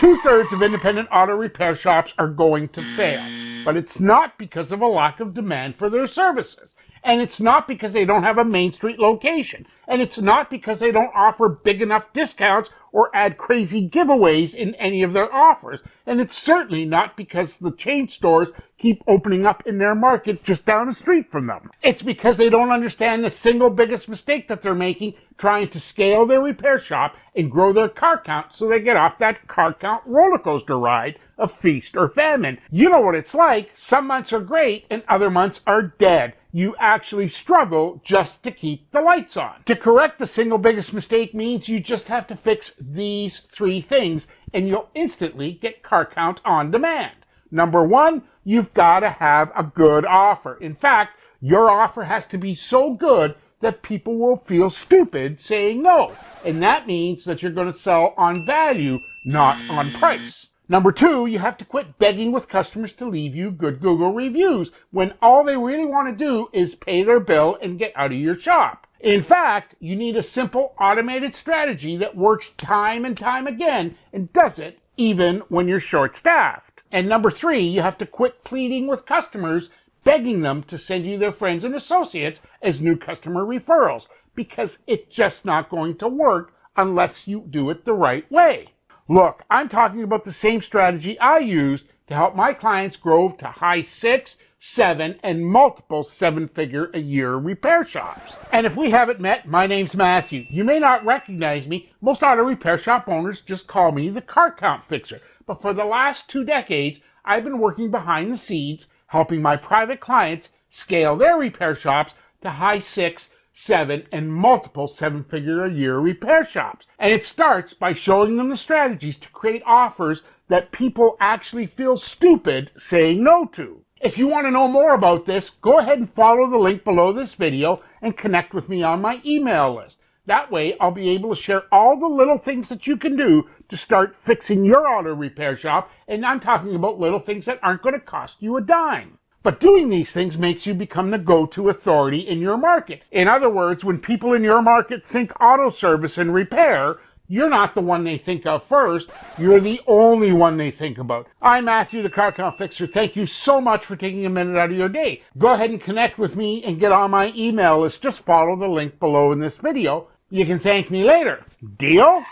2/3 of independent auto repair shops are going to fail, but it's not because of a lack of demand for their services. And it's not because they don't have a Main Street location. And it's not because they don't offer big enough discounts or add crazy giveaways in any of their offers. And it's certainly not because the chain stores keep opening up in their market just down the street from them. It's because they don't understand the single biggest mistake that they're making, trying to scale their repair shop and grow their car count so they get off that car count roller coaster ride of feast or famine. You know what it's like. Some months are great and other months are dead. You actually struggle just to keep the lights on. To correct the single biggest mistake means you just have to fix these 3 things and you'll instantly get car count on demand. Number 1, you've got to have a good offer. In fact, your offer has to be so good that people will feel stupid saying no. And that means that you're going to sell on value, not on price. Number 2, you have to quit begging with customers to leave you good Google reviews when all they really want to do is pay their bill and get out of your shop. In fact, you need a simple automated strategy that works time and time again and does it even when you're short-staffed. And number 3, you have to quit pleading with customers, begging them to send you their friends and associates as new customer referrals, because it's just not going to work unless you do it the right way. Look, I'm talking about the same strategy I used to help my clients grow to high 6, 7, and multiple 7-figure a year repair shops. And if we haven't met, my name's Matthew. You may not recognize me. Most auto repair shop owners just call me the car count fixer. But for the last 2 decades, I've been working behind the scenes, helping my private clients scale their repair shops to high 6, 7, and multiple 7-figure a year repair shops. And it starts by showing them the strategies to create offers that people actually feel stupid saying no to. If you want to know more about this, go ahead and follow the link below this video and connect with me on my email list. That way, I'll be able to share all the little things that you can do to start fixing your auto repair shop, and I'm talking about little things that aren't going to cost you a dime. But doing these things makes you become the go-to authority in your market. In other words, when people in your market think auto service and repair, you're not the one they think of first. You're the only one they think about. I'm Matthew, the Car Count Fixer. Thank you so much for taking a minute out of your day. Go ahead and connect with me and get on my email list. Just follow the link below in this video. You can thank me later. Deal?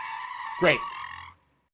Great.